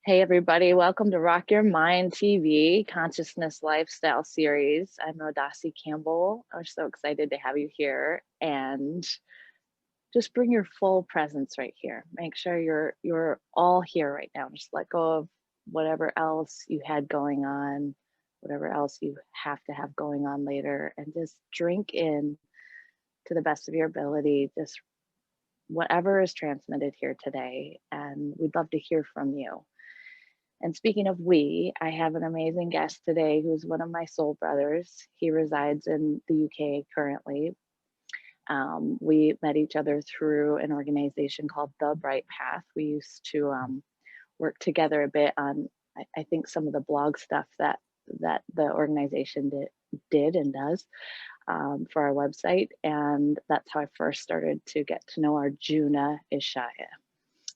Hey everybody, welcome to Rock Your Mind TV Consciousness Lifestyle Series. I'm Rodasi Campbell. We're so excited to have you here, and just bring your full presence right here. Make sure you're all here right now. Just let go of whatever else you had going on, whatever else you have to have going on later, and just drink in to the best of your ability, just whatever is transmitted here today. And we'd love to hear from you. And speaking of we, I have an amazing guest today who's one of my soul brothers. He resides in the UK currently. We met each other through an organization called The Bright Path. We used to work together a bit on, I think, some of the blog stuff that the organization did and does for our website. And that's how I first started to get to know Arjuna Ishaya.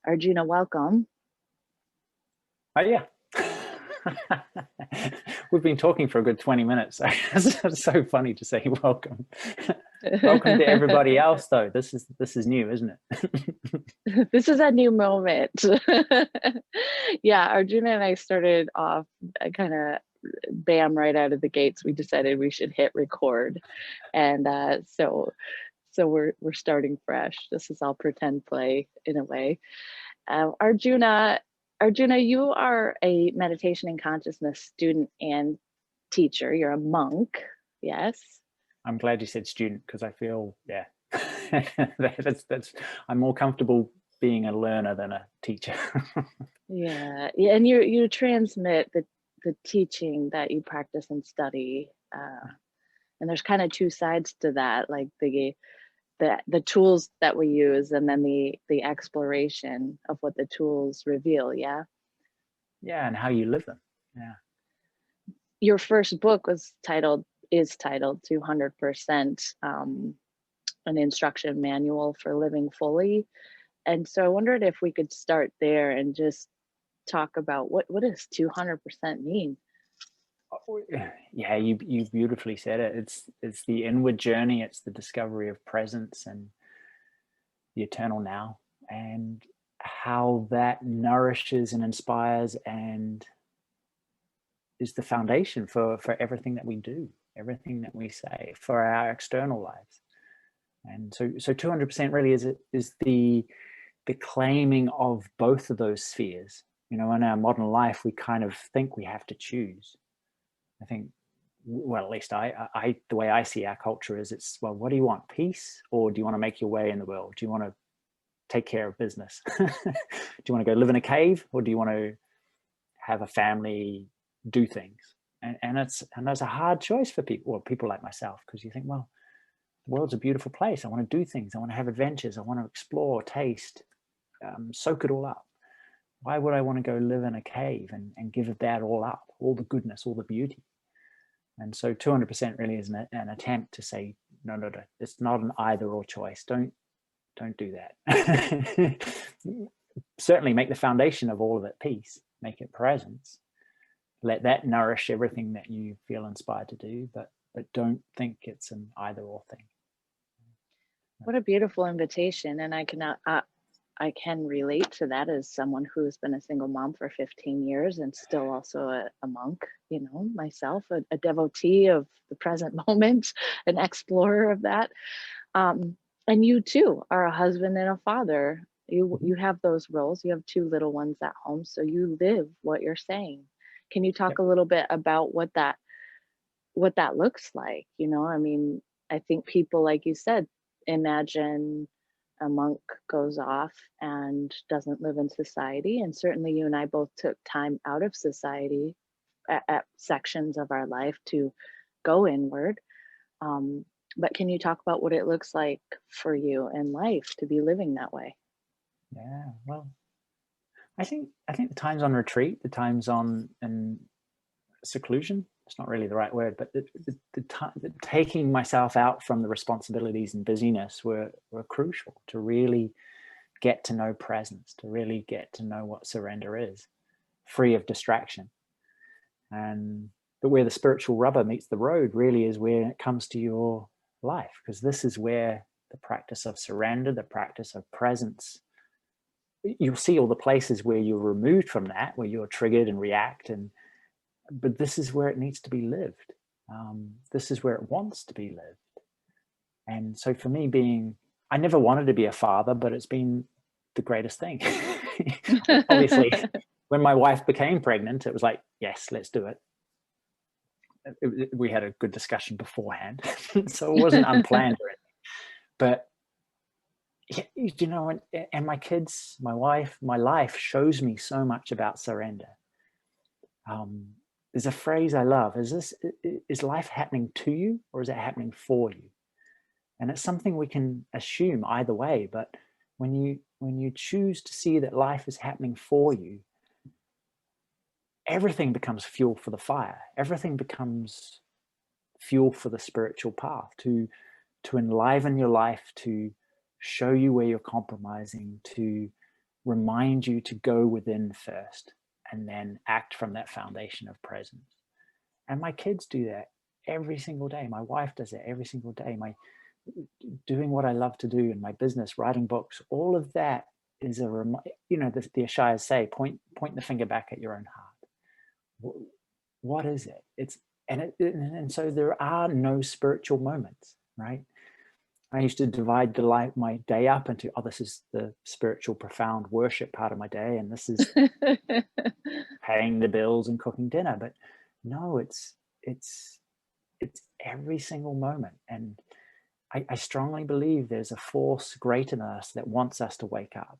Arjuna, welcome. Oh, yeah. We've been talking for a good 20 minutes. It's so funny to say welcome. Welcome to everybody else, though. This is new, isn't it? This is a new moment. Yeah, Arjuna and I started off kind of bam right out of the gates. We decided we should hit record, and so we're starting fresh. This is all pretend play in a way. Arjuna, you are a meditation and consciousness student and teacher. You're a monk, yes? I'm glad you said student, because I feel, yeah, that's I'm more comfortable being a learner than a teacher. Yeah, and you transmit the teaching that you practice and study, and there's kind of two sides to that, like the tools that we use, and then the exploration of what the tools reveal. Yeah and how you live them. Yeah, your first book is titled 200% an instruction manual for living fully, and so I wondered if we could start there and just talk about what does 200% mean. Yeah, you beautifully said it. It's the inward journey. It's the discovery of presence and the eternal now, and how that nourishes and inspires and is the foundation for everything that we do, everything that we say, for our external lives. And so 200% really is the claiming of both of those spheres. You know, in our modern life, we kind of think we have to choose. I think, well, at least I the way I see our culture is, it's, well, what do you want, peace, or do you want to make your way in the world? Do you want to take care of business? Do you want to go live in a cave, or do you want to have a family, do things? And that's a hard choice for people, or people like myself, because you think, well, the world's a beautiful place. I want to do things. I want to have adventures. I want to explore, taste, soak it all up. Why would I want to go live in a cave and give that all up, all the goodness, all the beauty? And so 200% really is an attempt to say, no, it's not an either or choice. Don't do that. Certainly make the foundation of all of it peace, make it presence. Let that nourish everything that you feel inspired to do, but don't think it's an either or thing. What a beautiful invitation. And I can relate to that as someone who's been a single mom for 15 years and still also a monk, you know, myself, a devotee of the present moment, an explorer of that. And you too are a husband and a father. You have those roles. You have two little ones at home, so you live what you're saying. Can you talk a little bit about what that looks like? You know, I mean, I think people, like you said, imagine a monk goes off and doesn't live in society. And certainly you and I both took time out of society at sections of our life to go inward. But can you talk about what it looks like for you in life to be living that way? Yeah, well, I think the times on retreat, the times in seclusion, it's not really the right word, but the taking myself out from the responsibilities and busyness were crucial to really get to know presence, to really get to know what surrender is, free of distraction. But where the spiritual rubber meets the road really is where it comes to your life, because this is where the practice of surrender, the practice of presence you'll see all the places where you're removed from that, where you're triggered and react, but this is where it needs to be lived. This is where it wants to be lived. And so for me, I never wanted to be a father, but it's been the greatest thing. Obviously, when my wife became pregnant, it was like, yes, let's do it. We had a good discussion beforehand, so it wasn't unplanned or anything. But you know, and my kids, my wife, my life shows me so much about surrender. There's a phrase I love: is life happening to you, or is it happening for you? And it's something we can assume either way, but when you choose to see that life is happening for you, everything becomes fuel for the fire. Everything becomes fuel for the spiritual path, to enliven your life, to show you where you're compromising, to remind you to go within first and then act from that foundation of presence. And my kids do that every single day. My wife does it every single day. Doing what I love to do in my business, writing books, all of that is you know, the Ishayas say, point the finger back at your own heart. What is it? And so there are no spiritual moments, right? I used to divide my day up into, this is the spiritual, profound worship part of my day, and this is paying the bills and cooking dinner. But no, it's every single moment. And I strongly believe there's a force greater than us that wants us to wake up,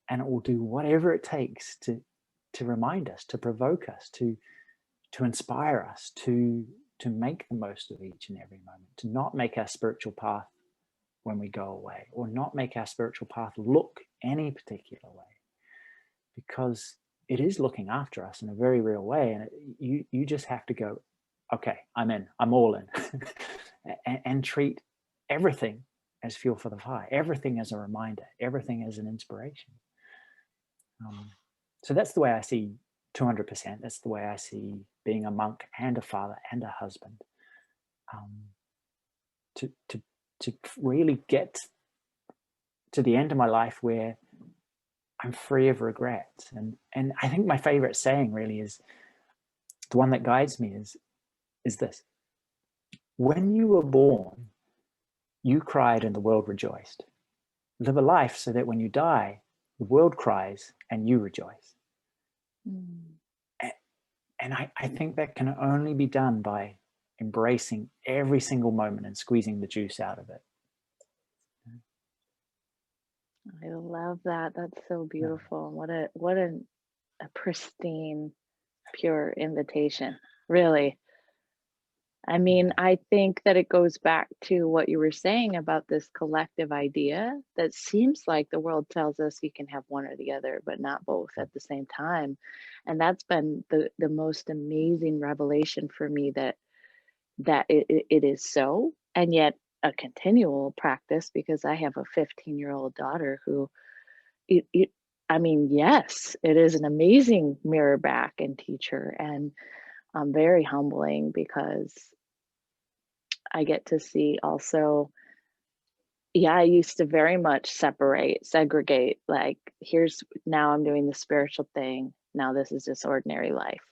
and it will do whatever it takes to remind us, to provoke us, to inspire us, to make the most of each and every moment, to not make our spiritual path when we go away, or not make our spiritual path look any particular way, because it is looking after us in a very real way. And you just have to go, okay, I'm in, I'm all in, and treat everything as fuel for the fire, everything as a reminder, everything as an inspiration. So that's the way I see 200%. That's the way I see being a monk and a father and a husband. To really get to the end of my life where I'm free of regrets. And I think my favorite saying really is the one that guides me is this: when you were born, you cried and the world rejoiced. Live a life so that when you die, the world cries and you rejoice. And I think that can only be done by embracing every single moment and squeezing the juice out of it. I love that. That's so beautiful. What a pristine, pure invitation, really. I mean, I think that it goes back to what you were saying about this collective idea that seems like the world tells us you can have one or the other, but not both at the same time. And that's been the most amazing revelation for me, that it is so, and yet a continual practice, because I have a 15-year-old daughter who, I mean, yes, it is an amazing mirror back and teacher, and very humbling, because I get to see also, I used to very much segregate, like, now I'm doing the spiritual thing, now this is just ordinary life.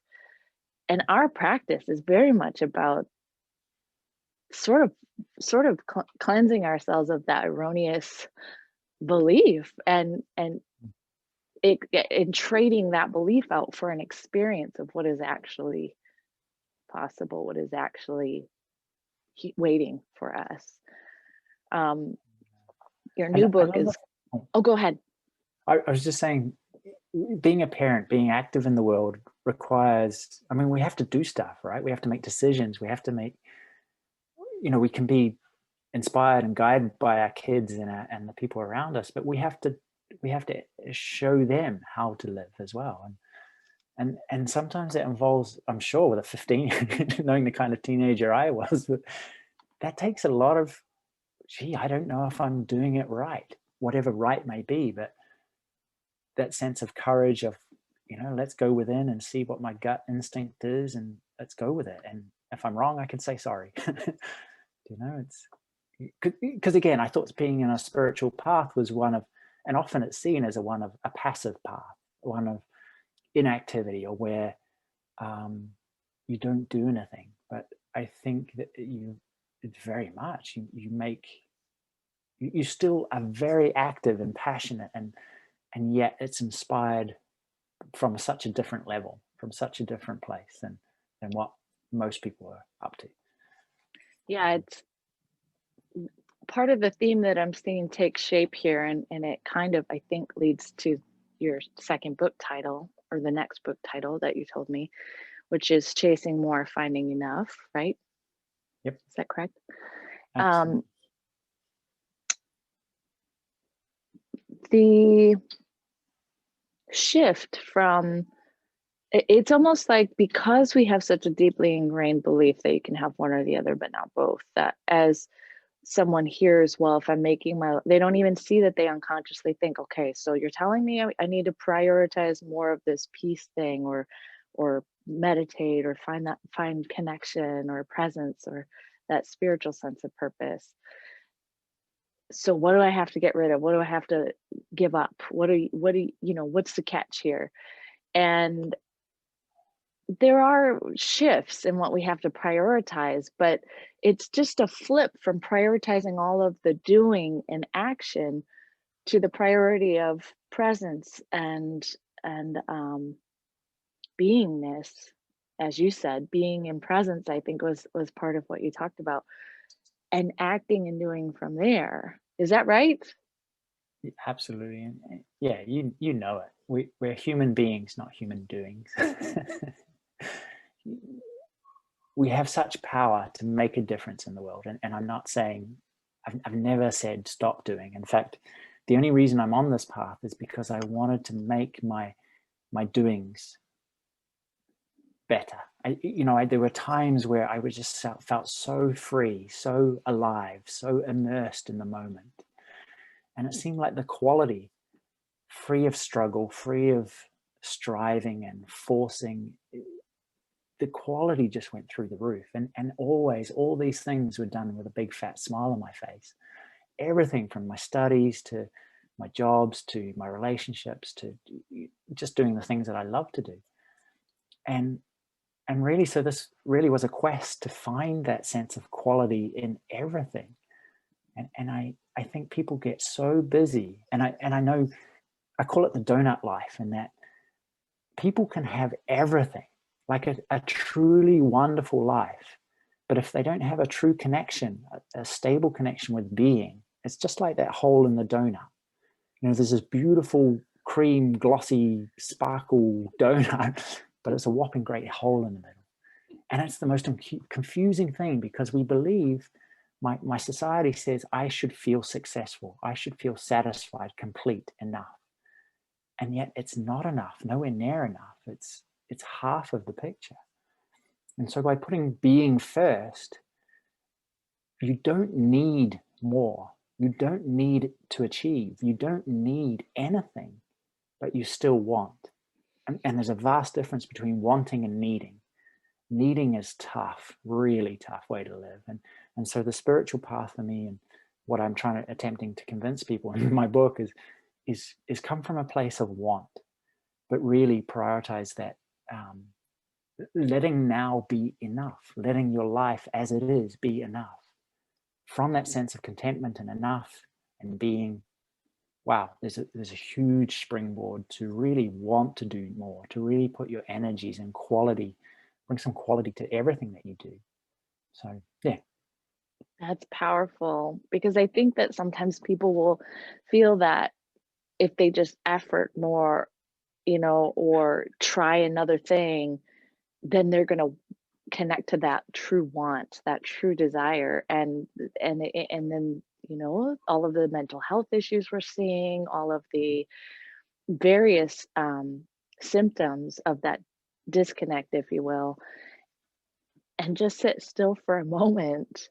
And our practice is very much about sort of cleansing ourselves of that erroneous belief, and in trading that belief out for an experience of what is actually possible, what is actually waiting for us. Your new book is, go ahead. I was just saying, being a parent, being active in the world requires, I mean, we have to do stuff, right? We have to make decisions. We have to make, we can be inspired and guided by our kids and the people around us, but we have to show them how to live as well. And sometimes it involves, I'm sure with a 15, knowing the kind of teenager I was, but that takes a lot of, I don't know if I'm doing it right, whatever right may be, but that sense of courage of, let's go within and see what my gut instinct is, and let's go with it. And if I'm wrong, I can say sorry. It's because, again, I thought being in a spiritual path was one of And often it's seen as one of a passive path, one of inactivity, or where you don't do anything. But I think that it's very much, you still are very active and passionate, and yet it's inspired from such a different level, from such a different place than what most people are up to. Yeah, it's part of the theme that I'm seeing take shape here, and it kind of, I think, leads to your second book title, or the next book title that you told me, which is Chasing More, Finding Enough, right? Yep. Is that correct? Absolutely. The shift from, it's almost like, because we have such a deeply ingrained belief that you can have one or the other, but not both, that as someone hears, well, if I'm making they don't even see that they unconsciously think, okay, so you're telling me I need to prioritize more of this peace thing, or meditate, or find connection or presence, or that spiritual sense of purpose. So what do I have to get rid of? What do I have to give up? What's the catch here? And there are shifts in what we have to prioritize, but it's just a flip from prioritizing all of the doing and action to the priority of presence and beingness. As you said, being in presence, I think, was part of what you talked about, and acting and doing from there. Is that right? Absolutely. And yeah, you know it. We're human beings, not human doings. We have such power to make a difference in the world. And I'm not saying, I've never said stop doing. In fact, the only reason I'm on this path is because I wanted to make my doings better. There were times where I was just felt so free, so alive, so immersed in the moment. And it seemed like the quality, free of struggle, free of striving and forcing, the quality just went through the roof. And always, all these things were done with a big fat smile on my face. Everything from my studies to my jobs to my relationships to just doing the things that I love to do. And really, so this really was a quest to find that sense of quality in everything. And I think people get so busy, and I know, I call it the donut life, in that people can have everything, like a truly wonderful life, but if they don't have a true connection, a stable connection with being, it's just like that hole in the donut. There's this beautiful cream, glossy, sparkle donut, but it's a whopping great hole in the middle. And it's the most confusing thing, because we believe, my society says, I should feel successful, I should feel satisfied, complete, enough. And yet it's not enough, nowhere near enough. It's half of the picture. And so by putting being first, you don't need more. You don't need to achieve. You don't need anything, but you still want. And there's a vast difference between wanting and needing. Needing is tough, really tough way to live. And so the spiritual path for me, and what I'm attempting to convince people in my book, is come from a place of want, but really prioritize that, letting now be enough, letting your life as it is be enough. From that sense of contentment and enough and being, wow, there's a huge springboard to really want to do more, to really put your energies and quality, bring some quality to everything that you do. So yeah. That's powerful, because I think that sometimes people will feel that if they just effort more, or try another thing, then they're going to connect to that true want, that true desire. And then, all of the mental health issues we're seeing, all of the various symptoms of that disconnect, if you will, and just sit still for a moment.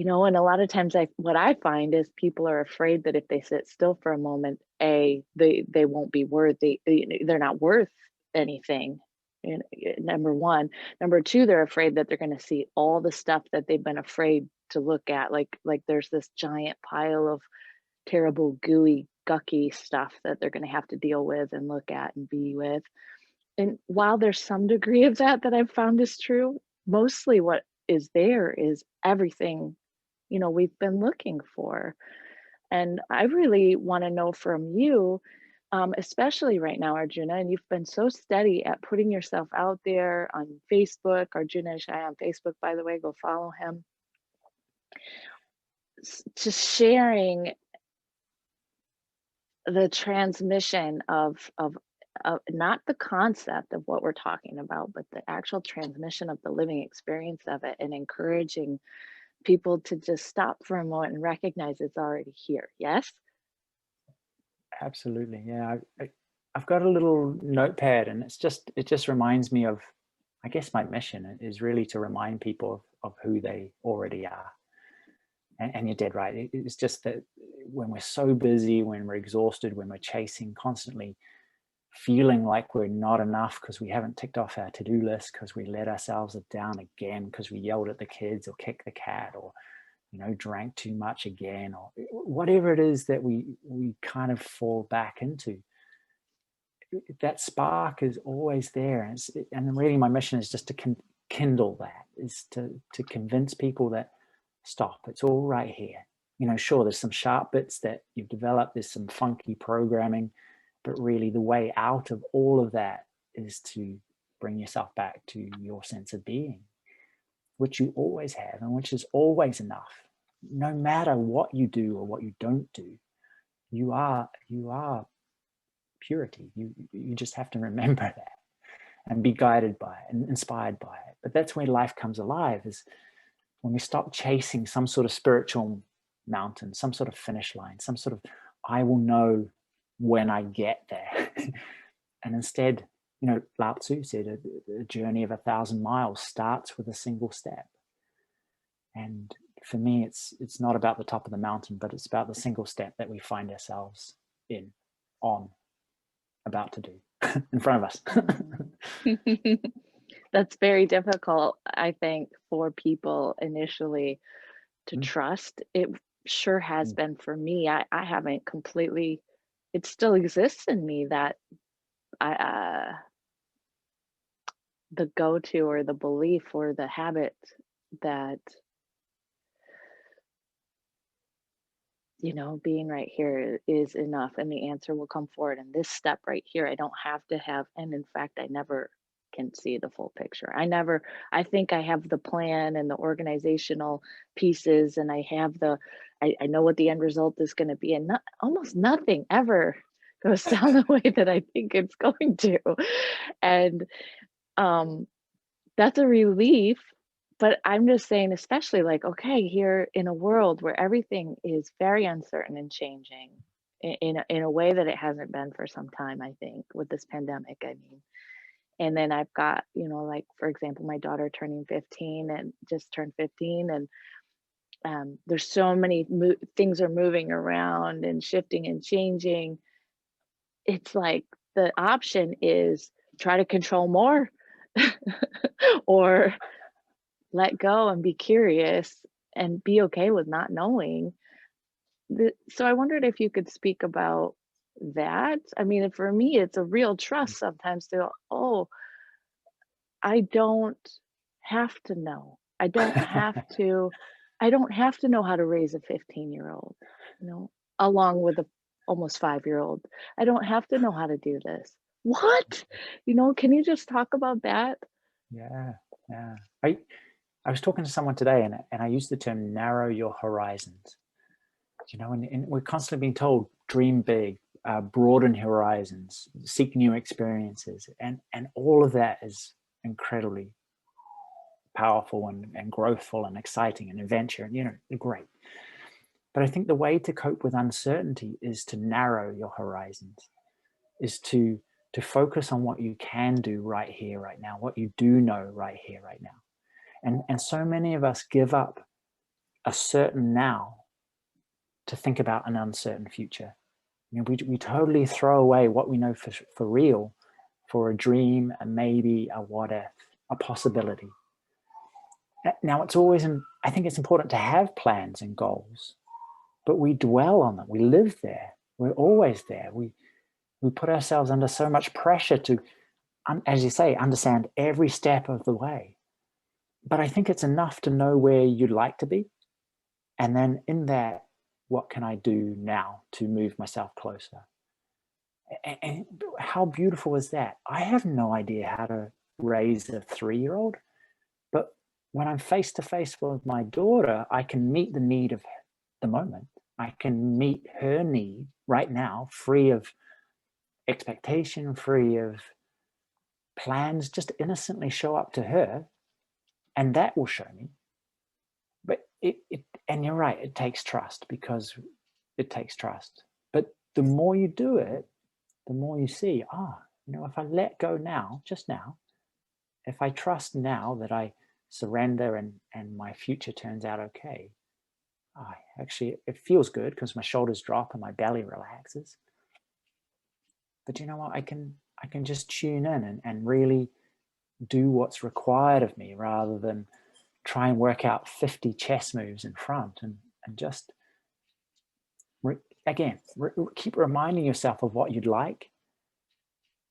And a lot of times what I find is people are afraid that if they sit still for a moment, they won't be worthy. They're not worth anything. Number one. Number two, they're afraid that they're going to see all the stuff that they've been afraid to look at. Like there's this giant pile of terrible, gooey gucky stuff that they're going to have to deal with and look at and be with. And while there's some degree of that that I've found is true, mostly what is there is everything, you know, we've been looking for. And I really want to know from you, especially right now, Arjuna, and you've been so steady at putting yourself out there on Facebook, Arjuna Ishaya on Facebook, by the way, go follow him. Just sharing the transmission of not the concept of what we're talking about, but the actual transmission of the living experience of it, and encouraging people to just stop for a moment and recognize it's already here. Yes? Absolutely. Yeah. I've got a little notepad, and it just reminds me of, I guess my mission is really to remind people of who they already are. And you're dead right. It's just that when we're so busy, when we're exhausted, when we're chasing constantly, feeling like we're not enough because we haven't ticked off our to-do list, because we let ourselves down again, because we yelled at the kids or kicked the cat, or, you know, drank too much again, or whatever it is that we kind of fall back into. That spark is always there, and really my mission is just to kindle that, is to convince people that stop, it's all right here. You know, sure, there's some sharp bits that you've developed, there's some funky programming, but really the way out of all of that is to bring yourself back to your sense of being, which you always have and which is always enough. No matter what you do or what you don't do, you are purity. You just have to remember that and be guided by it and inspired by it. But that's where life comes alive, is when we stop chasing some sort of spiritual mountain, some sort of finish line, some sort of, I will know when I get there. And instead, you know, Lao Tzu said a journey of 1,000 miles starts with a single step. And for me, it's not about the top of the mountain, but it's about the single step that we find ourselves on, about to do, in front of us. That's very difficult, I think, for people initially to trust. It sure has been for me. I haven't completely, it still exists in me, that the go-to or the belief or the habit that, you know, being right here is enough and the answer will come forward. And this step right here, I don't have to have, and in fact, I never can see the full picture. I think I have the plan and the organizational pieces, and I have I know what the end result is going to be, and almost nothing ever goes down the way that I think it's going to. And that's a relief. But I'm just saying, especially like, okay, here in a world where everything is very uncertain and changing in a way that it hasn't been for some time, I think, with this pandemic, I mean. And then I've got, you know, like, for example, my daughter turning 15 and just turned 15. And there's so many things are moving around and shifting and changing. It's like the option is try to control more or let go and be curious and be okay with not knowing. So I wondered if you could speak about that. I mean, for me, it's a real trust sometimes to go, oh, I don't have to know. I don't have to know how to raise a 15-year-old, you know, along with a almost 5-year-old. I don't have to know how to do this. What? You know, can you just talk about that? Yeah. I was talking to someone today, and I used the term narrow your horizons. You know, and we're constantly being told, dream big, broaden horizons, seek new experiences. And all of that is incredibly powerful and growthful and exciting and adventure, and, you know, great. But I think the way to cope with uncertainty is to narrow your horizons, is to focus on what you can do right here, right now, what you do know right here, right now. And so many of us give up a certain now to think about an uncertain future. You know, we totally throw away what we know for real for a dream, a maybe, a what if, a possibility. Now, I think it's important to have plans and goals, but we dwell on them, we live there. We're always there. We put ourselves under so much pressure to, as you say, understand every step of the way. But I think it's enough to know where you'd like to be. And then in that, what can I do now to move myself closer? And how beautiful is that? I have no idea how to raise a 3-year-old, but when I'm face to face with my daughter, I can meet the need of the moment. I can meet her need right now, free of expectation, free of plans, just innocently show up to her, and that will show me. But and you're right, it takes trust, because it takes trust. But the more you do it, the more you see, if I let go now, just now, if I trust now that I surrender and my future turns out okay, actually, it feels good because my shoulders drop and my belly relaxes. But you know what? I can just tune in and really do what's required of me, rather than try and work out 50 chess moves in front, and just keep reminding yourself of what you'd like,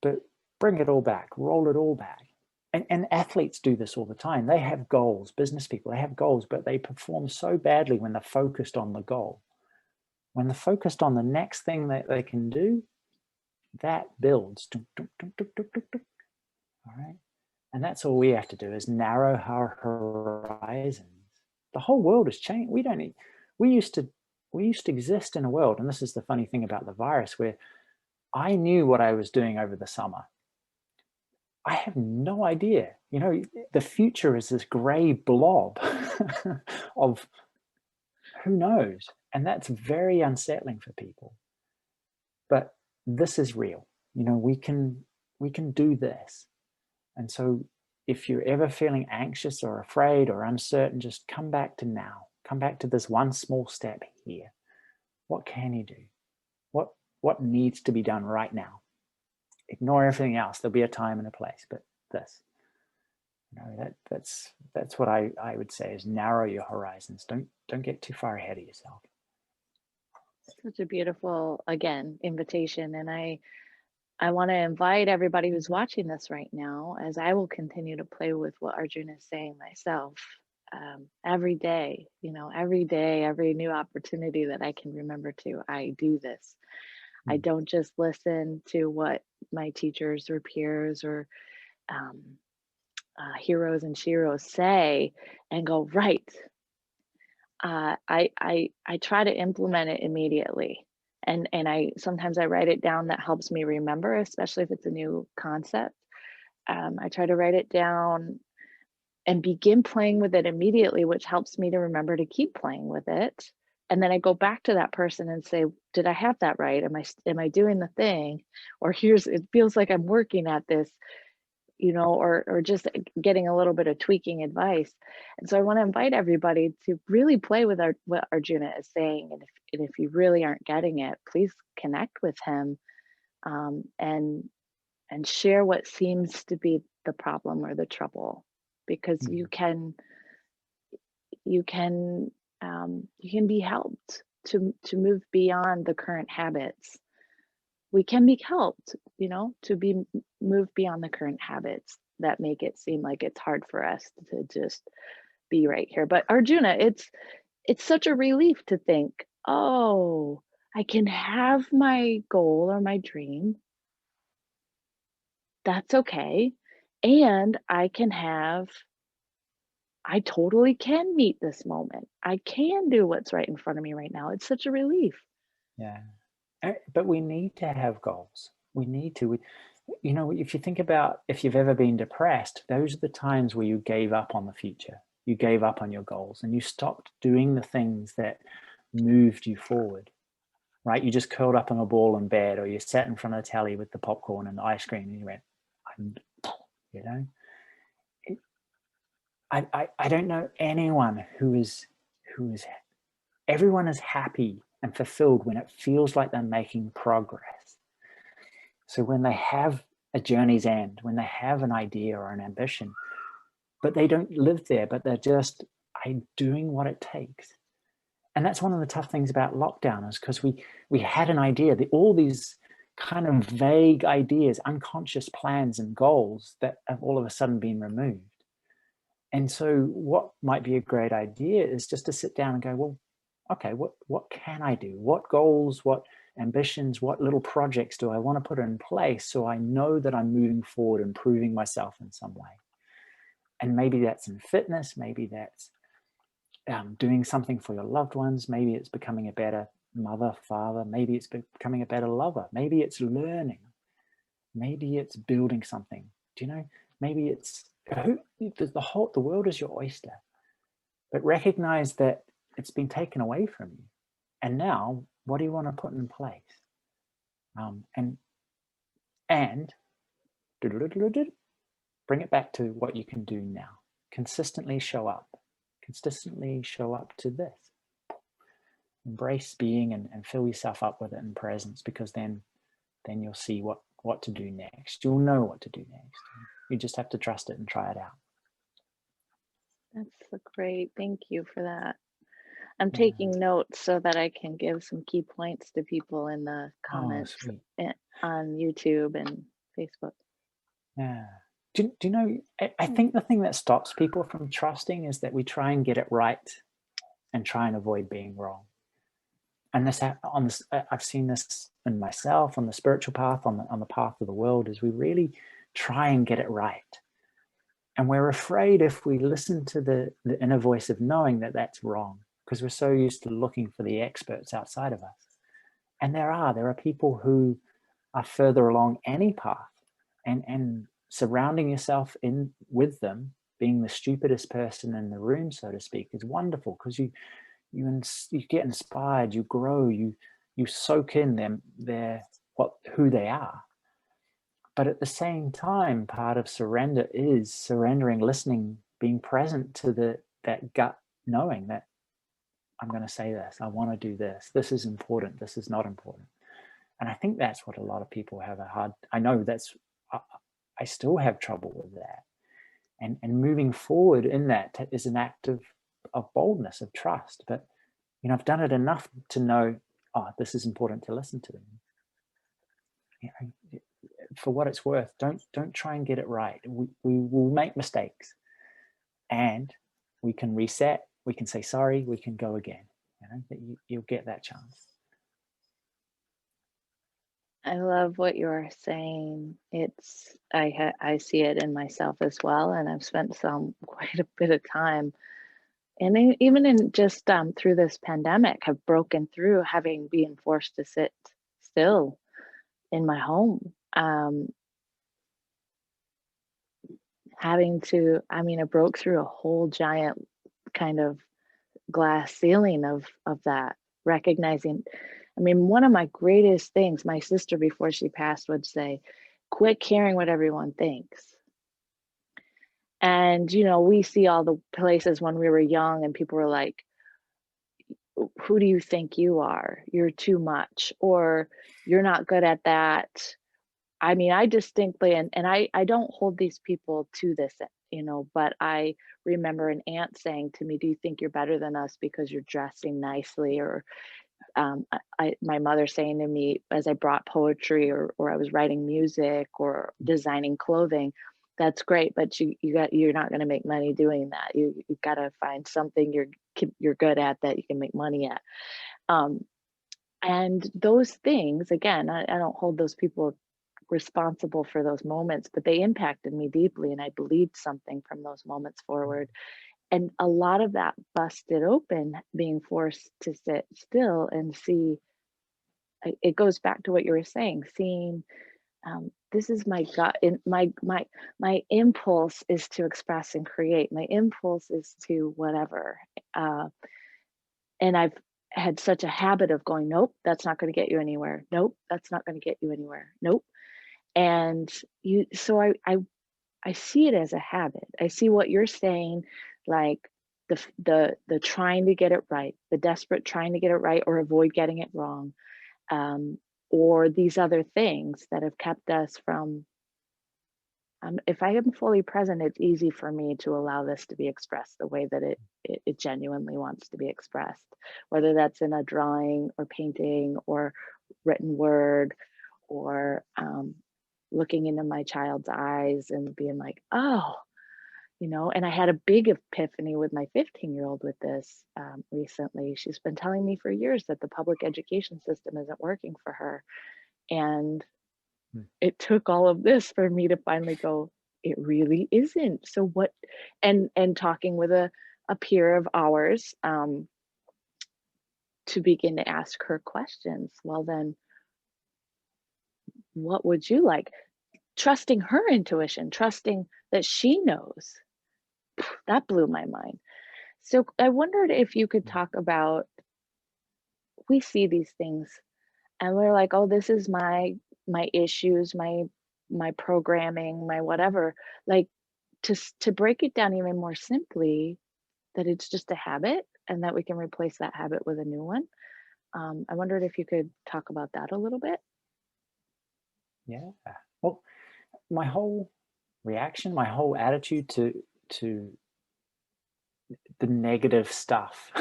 but bring it all back, roll it all back. And athletes do this all the time. They have goals. Business people, they have goals, but they perform so badly when they're focused on the goal. When they're focused on the next thing that they can do, that builds. All right. And that's all we have to do, is narrow our horizons. The whole world has changed. We used to exist in a world, and this is the funny thing about the virus, where I knew what I was doing over the summer. I have no idea. The future is this gray blob of who knows. And that's very unsettling for people. But this is real. We can do this. And so if you're ever feeling anxious or afraid or uncertain, just come back to now. Come back to this one small step here. What can you do? What needs to be done right now? Ignore everything else. There'll be a time and a place, but this, that's what I would say is narrow your horizons. Don't get too far ahead of yourself. Such a beautiful, again, invitation. And I want to invite everybody who's watching this right now, as I will continue to play with what Arjuna is saying myself, every day, every new opportunity that I can remember to, I do this. I don't just listen to what my teachers or peers or heroes and sheroes say and go, right. I try to implement it immediately. And sometimes I write it down. That helps me remember, especially if it's a new concept. I try to write it down and begin playing with it immediately, which helps me to remember to keep playing with it. And then I go back to that person and say, did I have that right? Am I doing the thing? Or it feels like I'm working at this, or just getting a little bit of tweaking advice. And so I want to invite everybody to really play with what Arjuna is saying. And if you really aren't getting it, please connect with him, and share what seems to be the problem or the trouble, because you can be helped to move beyond the current habits. We can be helped, to be moved beyond the current habits that make it seem like it's hard for us to just be right here. But Arjuna, it's such a relief to think, oh, I can have my goal or my dream. That's okay. And I totally can meet this moment. I can do what's right in front of me right now. It's such a relief. Yeah. But we need to have goals. We need to. If you think about, if you've ever been depressed, those are the times where you gave up on the future. You gave up on your goals and you stopped doing the things that moved you forward, right? You just curled up in a ball in bed, or you sat in front of the telly with the popcorn and the ice cream and you went, I don't know anyone who is, everyone is happy and fulfilled when it feels like they're making progress. So when they have a journey's end, when they have an idea or an ambition, but they don't live there, but they're just doing what it takes. And that's one of the tough things about lockdown, is because we had an idea, all these kind of vague ideas, unconscious plans and goals that have all of a sudden been removed. And so what might be a great idea is just to sit down and go, well, okay, what can I do? What goals, what ambitions, what little projects do I want to put in place so I know that I'm moving forward, improving myself in some way? And maybe that's in fitness, maybe that's doing something for your loved ones, maybe it's becoming a better mother, father, maybe it's becoming a better lover, maybe it's learning, maybe it's building something. Do you know? Maybe it's the world is your oyster, but recognize that it's been taken away from you, and now what do you want to put in place? And bring it back to what you can do now. Consistently show up to this. Embrace being and fill yourself up with it in presence, because then you'll see what to do next. You'll know what to do next. You just have to trust it and try it out. That's great. Thank you for that. I'm taking notes so that I can give some key points to people in the comments on YouTube and Facebook. Yeah. Do you know, I think the thing that stops people from trusting is that we try and get it right and try and avoid being wrong. And I've seen this in myself on the spiritual path, on the path of the world, is we really try and get it right. And we're afraid if we listen to the inner voice of knowing that that's wrong, because we're so used to looking for the experts outside of us. And there are people who are further along any path, and surrounding yourself with them, being the stupidest person in the room, so to speak, is wonderful, because you get inspired, you grow, you soak in them, who they are. But at the same time, part of surrender is surrendering, listening, being present to that gut knowing that I'm going to say this, I want to do this, this is important, this is not important. And I think that's what a lot of people have I know I still have trouble with that. And moving forward in that is an act of boldness, of trust. But, I've done it enough to know, this is important to listen to them. For what it's worth, don't try and get it right. We will make mistakes, and we can reset, we can say sorry, we can go again. You'll get that chance. I love what you're saying. I see it in myself as well, and I've spent quite a bit of time, and even in just through this pandemic, have broken through, having been forced to sit still in my home. I broke through a whole giant kind of glass ceiling of that, recognizing, one of my greatest things, my sister before she passed would say, quit caring what everyone thinks. And, we see all the places when we were young and people were like, who do you think you are? You're too much, or you're not good at that. I distinctly, and I don't hold these people to this, but I remember an aunt saying to me, do you think you're better than us because you're dressing nicely? Or my mother saying to me as I brought poetry, or I was writing music or designing clothing, that's great, but you're not going to make money doing that. You've got to find something you're good at that you can make money at. And those things, again, I don't hold those people responsible for those moments, but they impacted me deeply, and I believed something from those moments forward. And a lot of that busted open, being forced to sit still and see. It goes back to what you were saying, seeing, this is my gut, and my impulse is to express and create. My impulse is to whatever, and I've had such a habit of going, nope, that's not going to get you anywhere. Nope, that's not going to get you anywhere. Nope. And so I see it as a habit. I see what you're saying, like the trying to get it right, the desperate trying to get it right or avoid getting it wrong, or these other things that have kept us from if I am fully present, it's easy for me to allow this to be expressed the way that it genuinely wants to be expressed, whether that's in a drawing or painting or written word, or looking into my child's eyes and being like, oh, and I had a big epiphany with my 15-year-old with this recently. She's been telling me for years that the public education system isn't working for her. And it took all of this for me to finally go, it really isn't. So what, and talking with a peer of ours to begin to ask her questions. Well, then what would you like? Trusting her intuition, trusting that she knows. That blew my mind. So I wondered if you could talk about, we see these things and we're like, oh, this is my issues, my programming, my whatever. Like, to break it down even more simply, that it's just a habit and that we can replace that habit with a new one. I wondered if you could talk about that a little bit. Yeah. Well, my whole reaction, my whole attitude to the negative stuff,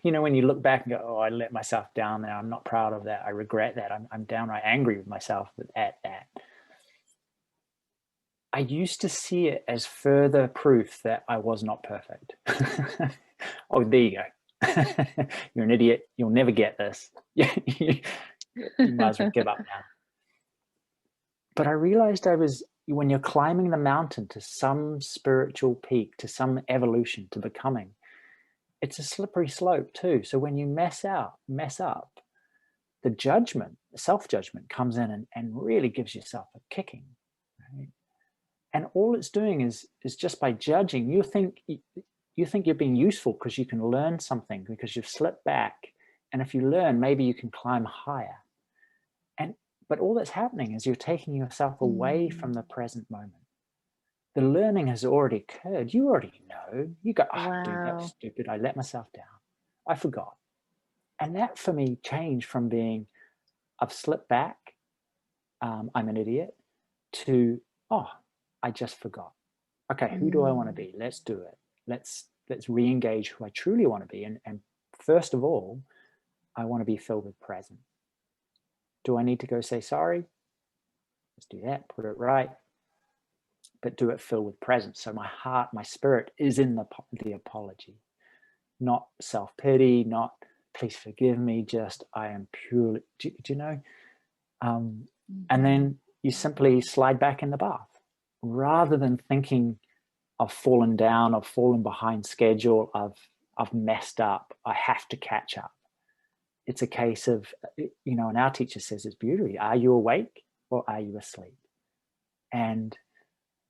when you look back and go, oh, I let myself down there, I'm not proud of that, I regret that, I'm downright angry with myself at that. I used to see it as further proof that I was not perfect. Oh, there you go. You're an idiot. You'll never get this. You might as well give up now. But I realized when you're climbing the mountain to some spiritual peak, to some evolution, to becoming, it's a slippery slope too. So when you mess up, the judgment, self-judgment comes in and really gives yourself a kicking. Right? And all it's doing is just by judging, you think you're being useful because you can learn something, because you've slipped back. And if you learn, maybe you can climb higher. But all that's happening is you're taking yourself away from the present moment. The learning has already occurred. You already know. You go, oh, Wow. dude, that was stupid. I let myself down. I forgot. And that for me changed from being, I've slipped back, I'm an idiot, to, oh, I just forgot. Okay, who do I want to be? Let's do it. Let's re-engage who I truly want to be. And first of all, I want to be filled with presence. Do I need to go say sorry? Let's do that, put it right, but do it filled with presence. So my heart, my spirit is in the apology, not self-pity, not please forgive me, just I am purely, do you know? And then you simply slide back in the bath rather than thinking I've fallen down, I've fallen behind schedule, I've messed up, I have to catch up. It's a case of, and our teacher says it's beautifully, are you awake or are you asleep? And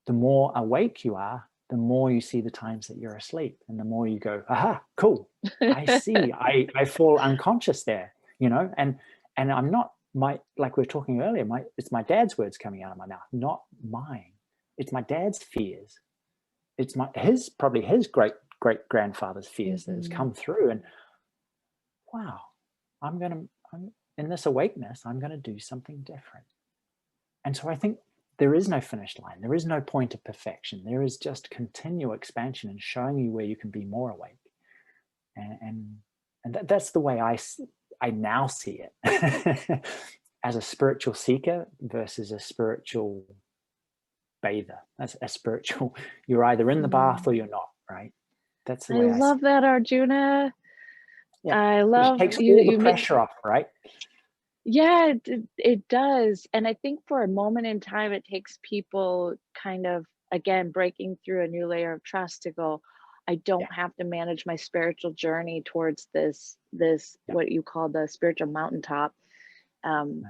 the more awake you are, the more you see the times that you're asleep, and the more you go, aha, cool, I see, I fall unconscious there, and I'm not, like we were talking earlier, it's my dad's words coming out of my mouth, not mine. It's my dad's fears. It's probably his great grandfather's fears that has come through, and wow, I'm in this awakeness, I'm going to do something different. And so I think there is no finish line. There is no point of perfection. There is just continual expansion and showing you where you can be more awake. And that's the way I now see it as a spiritual seeker versus a spiritual bather. That's a spiritual, you're either in the bath or you're not, right? That's the way I love that, Arjuna. Yeah. I love, it takes all the pressure off, right? Yeah, it does. And I think for a moment in time, it takes people kind of, again, breaking through a new layer of trust to go, I don't have to manage my spiritual journey towards this what you call the spiritual mountaintop. Can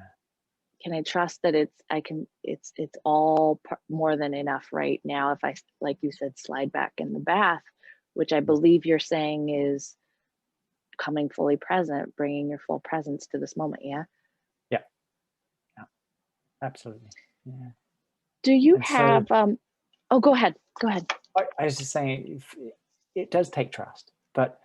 I trust that it's all more than enough right now if I, like you said, slide back in the bath, which I believe you're saying is coming fully present, bringing your full presence to this moment. Yeah. Absolutely. Yeah. Do you have oh, go ahead. I was just saying, it does take trust, but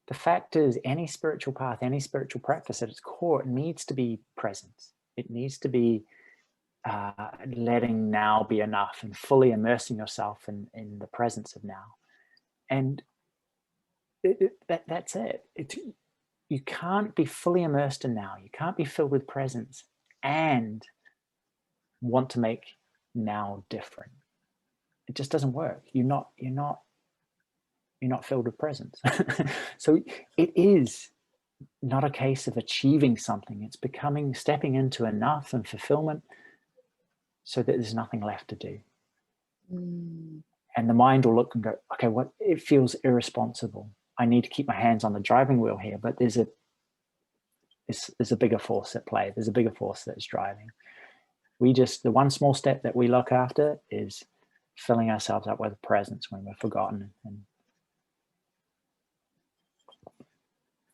the fact is, any spiritual path, any spiritual practice at its core, it needs to be presence. It needs to be letting now be enough and fully immersing yourself in the presence of now. And that's it. You can't be fully immersed in now. You can't be filled with presence and want to make now different. It just doesn't work. You're not filled with presence. So it is not a case of achieving something. It's stepping into enough and fulfillment so that there's nothing left to do. And the mind will look and go, okay, it feels irresponsible. I need to keep my hands on the driving wheel here, but there's a bigger force at play. There's a bigger force that's driving. The one small step that we look after is filling ourselves up with presence when we're forgotten, and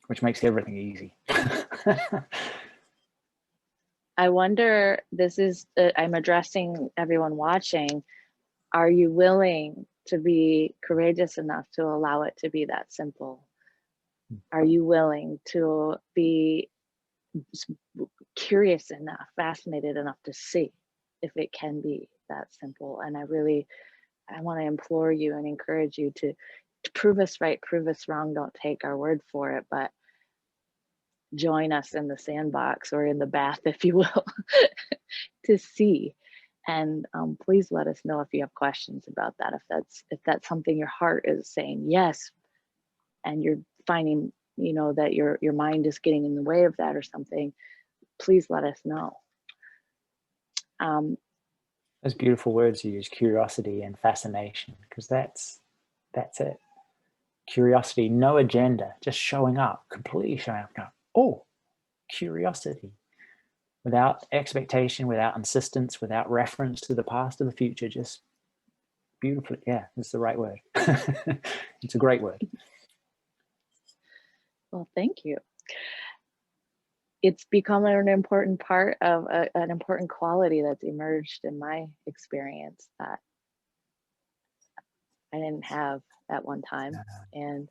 which makes everything easy. I wonder, I'm addressing everyone watching, are you willing to be courageous enough to allow it to be that simple? Are you willing to be curious enough, fascinated enough to see if it can be that simple? And I want to implore you and encourage you to prove us right, prove us wrong. Don't take our word for it, but join us in the sandbox or in the bath, if you will, to see. And please let us know if you have questions about that. If that's something your heart is saying yes, and you're finding, that your mind is getting in the way of that or something, please let us know. Those beautiful words you use, curiosity and fascination, because that's it. Curiosity, no agenda, just showing up, completely showing up, going, oh, curiosity, without expectation, without insistence, without reference to the past or the future, just beautifully. Yeah, that's the right word. It's a great word. Well, thank you. It's become an important part of an important quality that's emerged in my experience that I didn't have at one time. And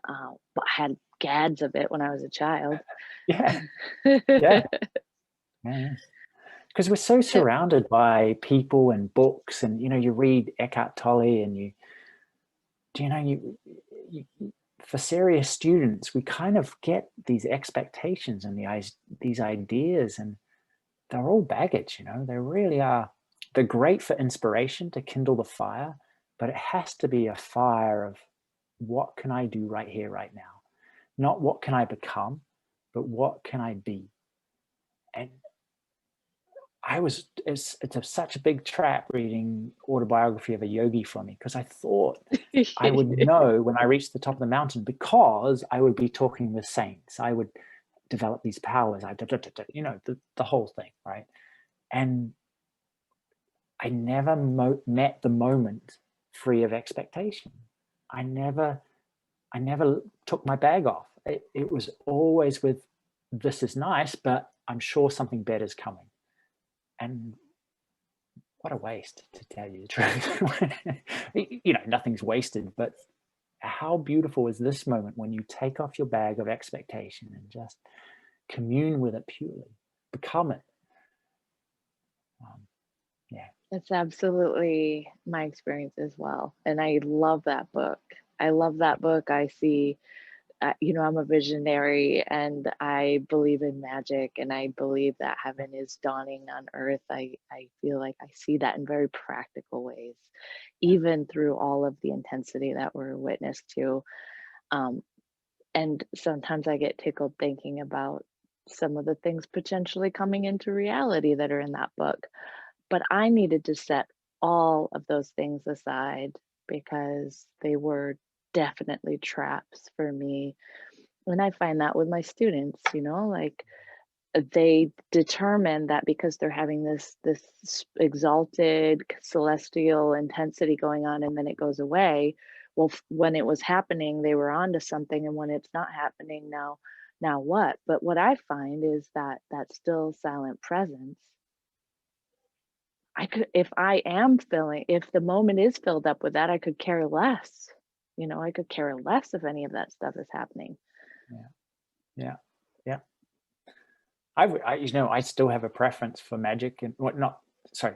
I had gads of it when I was a child. Yeah. Because we're so surrounded by people and books, and you read Eckhart Tolle, and you for serious students, we kind of get these expectations and these ideas, and they're all baggage. They really are. They're great for inspiration to kindle the fire, but it has to be a fire of what can I do right here, right now? Not what can I become, but what can I be? And it's such a big trap reading Autobiography of a Yogi for me, because I thought I would know when I reached the top of the mountain, because I would be talking with saints. I would develop these powers, the whole thing, right? And I never met the moment free of expectation. I never took my bag off. It was always with, this is nice, but I'm sure something better is coming. And what a waste, to tell you the truth. Nothing's wasted, but how beautiful is this moment when you take off your bag of expectation and just commune with it purely, become it. That's absolutely my experience as well. And I love that book. I see, I'm a visionary, and I believe in magic, and I believe that heaven is dawning on earth. I feel like I see that in very practical ways, even through all of the intensity that we're witness to. And sometimes I get tickled thinking about some of the things potentially coming into reality that are in that book. But I needed to set all of those things aside because they were definitely traps for me. And I find that with my students, like they determine that because they're having this exalted celestial intensity going on, and then it goes away. Well, when it was happening, they were onto something, and when it's not happening now what? But what I find is that still silent presence, if the moment is filled up with that, I could care less. I could care less if any of that stuff is happening. Yeah. I still have a preference for magic, and what not. Sorry,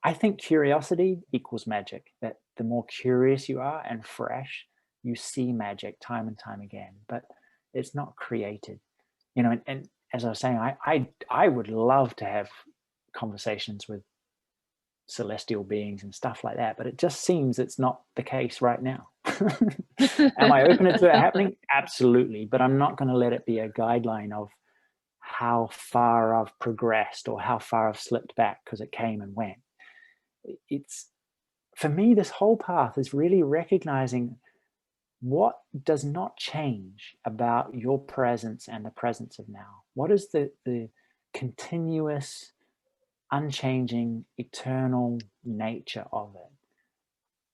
I think curiosity equals magic. That the more curious you are and fresh, you see magic time and time again. But it's not created, And as I was saying, I would love to have conversations with celestial beings and stuff like that, but it just seems it's not the case right now. Am I open to it happening? Absolutely, but I'm not going to let it be a guideline of how far I've progressed or how far I've slipped back because it came and went. It's, for me, this whole path is really recognizing what does not change about your presence and the presence of now. What is the continuous, unchanging, eternal nature of it?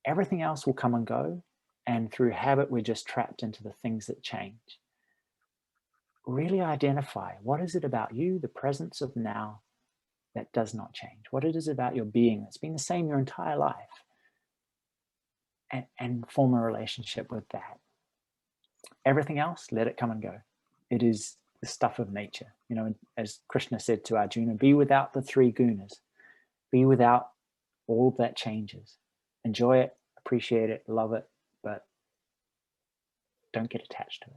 Everything else will come and go, and through habit we're just trapped into the things that change. Really identify, what is it about you, the presence of now, that does not change? What it is about your being that's been the same your entire life, and form a relationship with that. Everything else, let it come and go. It is the stuff of nature. As Krishna said to Arjuna, be without the three gunas. Be without all that changes. Enjoy it, appreciate it, love it, but don't get attached to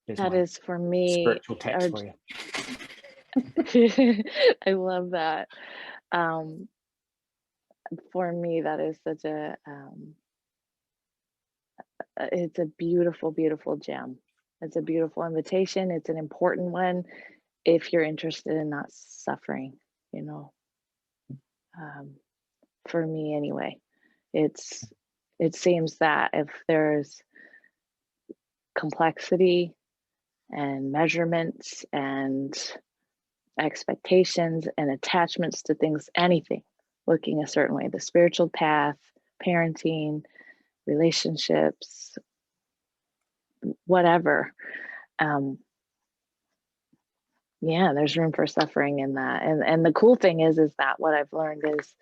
it. That is, for me, spiritual text for you. I love that. For me, that is such it's a beautiful, beautiful gem. It's a beautiful invitation. It's an important one if you're interested in not suffering, for me anyway. It seems that if there's complexity and measurements and expectations and attachments to things, anything looking a certain way, the spiritual path, parenting, relationships, whatever, yeah, there's room for suffering in that. And the cool thing is that what I've learned is,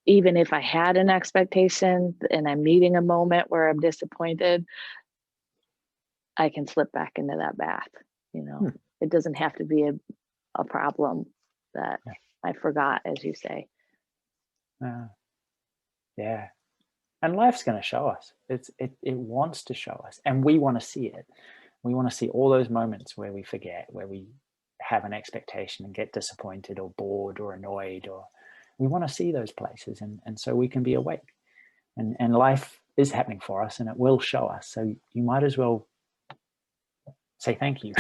even if I had an expectation and I'm meeting a moment where I'm disappointed, I can slip back into that bath. It doesn't have to be a problem that I forgot, as you say. Yeah. And life's going to show us. It wants to show us, and we want to see it. We want to see all those moments where we forget, where we have an expectation and get disappointed or bored or annoyed, or we want to see those places, and so we can be awake. And life is happening for us, and it will show us. So you might as well say thank you,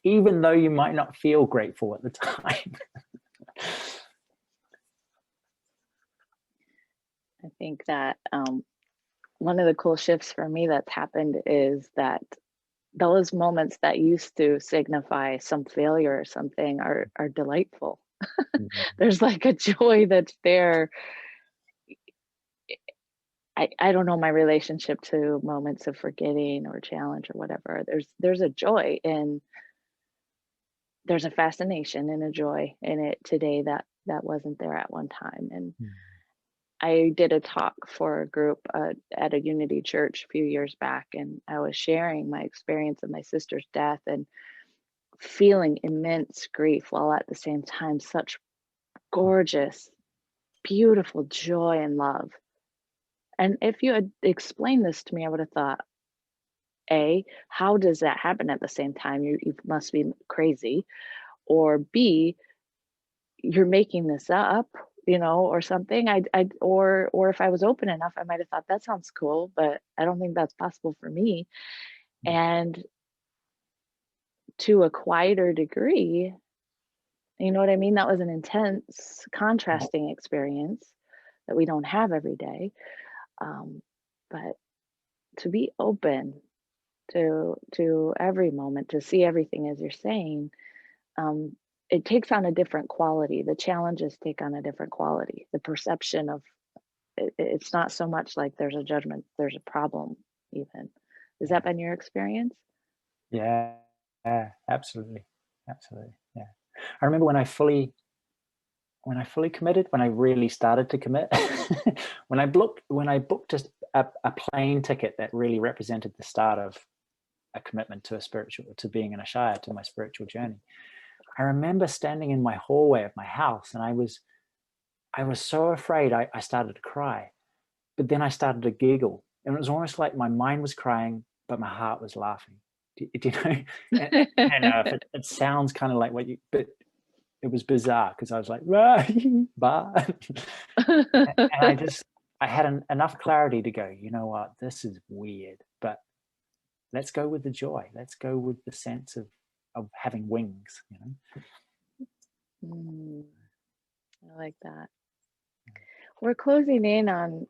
even though you might not feel grateful at the time. I think that one of the cool shifts for me that's happened is that those moments that used to signify some failure or something are delightful. Mm-hmm. There's like a joy that's there. I don't know my relationship to moments of forgetting or challenge or whatever. There's a joy, and there's a fascination and a joy in it today that wasn't there at one time. And I did a talk for a group at a Unity church a few years back, and I was sharing my experience of my sister's death and feeling immense grief, while at the same time such gorgeous, beautiful joy and love. And if you had explained this to me, I would have thought, A, how does that happen at the same time? You must be crazy. Or B, you're making this up, or something. Or if I was open enough, I might have thought that sounds cool, but I don't think that's possible for me. And to a quieter degree, you know what I mean? That was an intense, contrasting experience that we don't have every day. But to be open to every moment, to see everything as you're saying, it takes on a different quality. The challenges take on a different quality. The perception of it's not so much like there's a judgment, there's a problem even. Has that been your experience? Yeah, absolutely. Yeah. I remember when I fully committed, when I really started to commit, when I booked just a plane ticket that really represented the start of a commitment to being an Ishaya, to my spiritual journey. I remember standing in my hallway of my house, and I was so afraid I started to cry, but then I started to giggle, and it was almost like my mind was crying, but my heart was laughing. Do you know? And I don't know if it sounds kind of like but it was bizarre because I was like, bah. And I had enough clarity to go, you know what, this is weird, but let's go with the joy. Let's go with the sense of having wings, you know? I like that. We're closing in on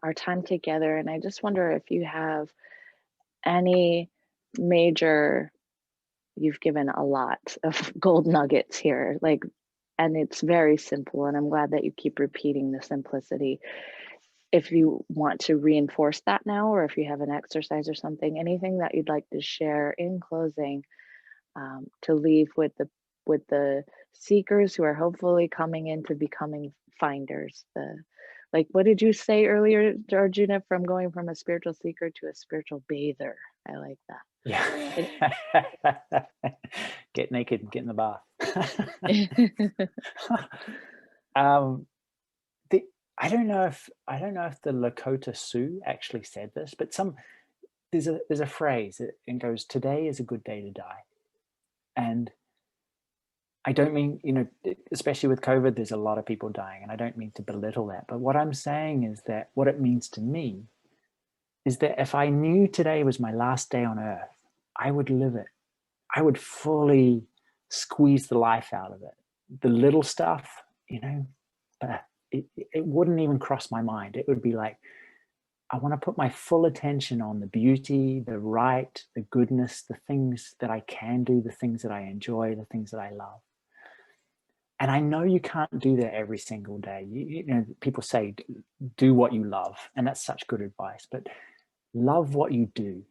our time together, and I just wonder if you have any major, you've given a lot of gold nuggets here, like, and it's very simple, and I'm glad that you keep repeating the simplicity. If you want to reinforce that now, or if you have an exercise or something, anything that you'd like to share in closing, to leave with the seekers who are hopefully coming into becoming finders. Like, what did you say earlier, Arjuna, from going from a spiritual seeker to a spiritual bather? I like that. Yeah. Get naked and get in the bath. I don't know if the Lakota Sioux actually said this, but there's a phrase, it goes, "Today is a good day to die." And I don't mean, you know, especially with COVID, there's a lot of people dying, and I don't mean to belittle that. But what I'm saying is that what it means to me is that if I knew today was my last day on earth, I would live it. I would fully squeeze the life out of it. The little stuff, you know, it wouldn't even cross my mind. It would be like, I want to put my full attention on the beauty, the right, the goodness, the things that I can do, the things that I enjoy, the things that I love. And I know you can't do that every single day. You know, people say, do what you love. And that's such good advice, but love what you do.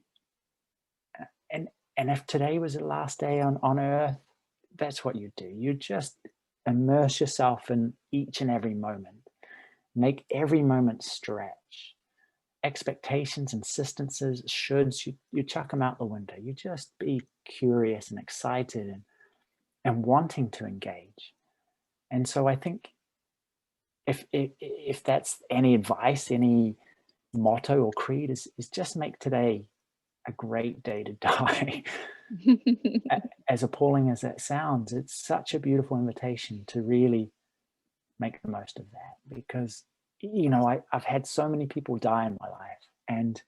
And if today was the last day on earth, that's what you do. You just immerse yourself in each and every moment. Make every moment stretch. Expectations, insistences, shoulds, you chuck them out the window. You just be curious and excited and wanting to engage. And so I think if that's any advice, any motto or creed, is just make today a great day to die. As appalling as that sounds, it's such a beautiful invitation to really make the most of that, because, you know, I've had so many people die in my life, and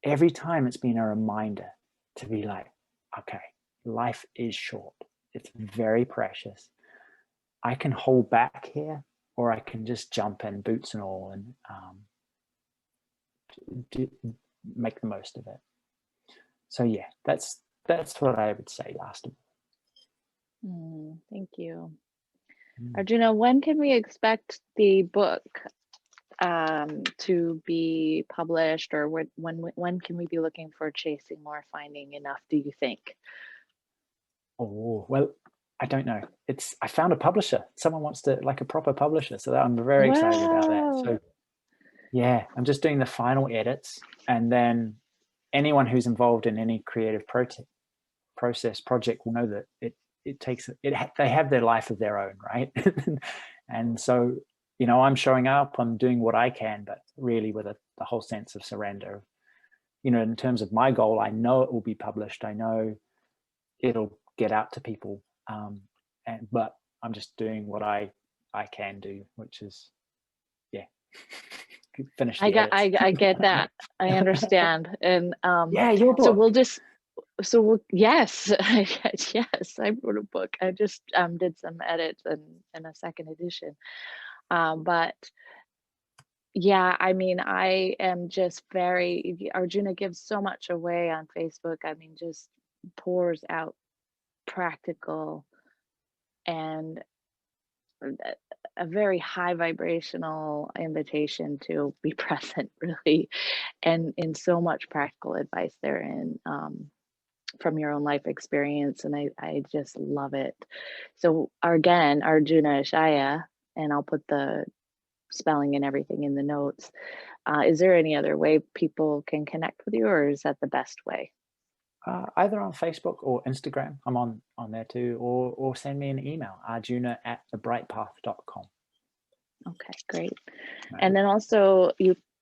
every time it's been a reminder to be like, okay, life is short. It's very precious. I can hold back here, or I can just jump in, boots and all, and make the most of it. So yeah, that's what I would say last of all. Thank you. Arjuna, when can we expect the book to be published, or when can we be looking for Chasing More, Finding Enough, do you think? Oh, well, I don't know. I found a publisher. Someone wants to, like, a proper publisher. So I'm very excited about that. So yeah, I'm just doing the final edits, and then anyone who's involved in any creative project will know that they have their life of their own, right? And so, you know, I'm showing up, I'm doing what I can, but really with the whole sense of surrender. You know, in terms of my goal, I know it will be published. I know it'll get out to people, but I'm just doing what I can do, which is, yeah, finish the edits. I get that. I understand. And yeah, your book. So we'll just, yes, yes, I wrote a book. I just did some edits and a second edition. But yeah, I mean, I am just Arjuna gives so much away on Facebook. I mean, just pours out practical and a very high vibrational invitation to be present, really, and in so much practical advice therein, from your own life experience, and I just love it. So again, Arjuna Ishaya, and I'll put the spelling and everything in the notes. Is there any other way people can connect with you, or is that the best way? Either on Facebook or Instagram. I'm on there too, or send me an email, arjuna@thebrightpath.com. Okay, great. And then also,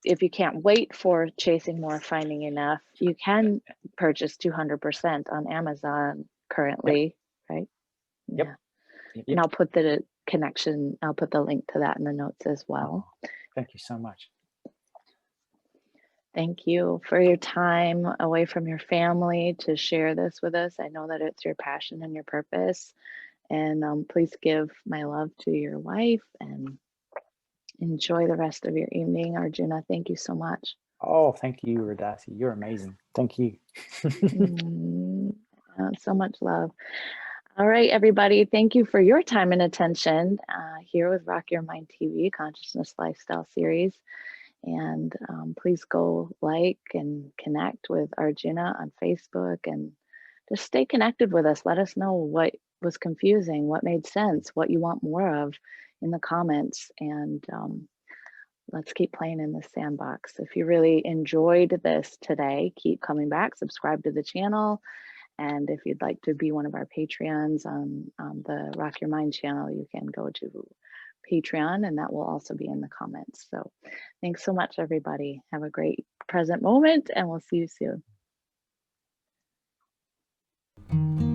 if you can't wait for Chasing More, Finding Enough, you can purchase 200% on Amazon currently, right? Yep. Yeah. And I'll put the connection, I'll put the link to that in the notes as well. Oh, thank you so much. Thank you for your time away from your family to share this with us. I know that it's your passion and your purpose. And please give my love to your wife and enjoy the rest of your evening. Arjuna, thank you so much. Oh, thank you, Rodasi. You're amazing. Thank you. So much love. All right, everybody. Thank you for your time and attention here with Rock Your Mind TV Consciousness Lifestyle Series. And please go like and connect with Arjuna on Facebook and just stay connected with us. Let us know what was confusing, what made sense, what you want more of in the comments. And let's keep playing in this sandbox. If you really enjoyed this today, keep coming back, subscribe to the channel. And if you'd like to be one of our Patreons on the Rock Your Mind channel, you can go to Patreon, and that will also be in the comments. So thanks so much, everybody. Have a great present moment, and we'll see you soon.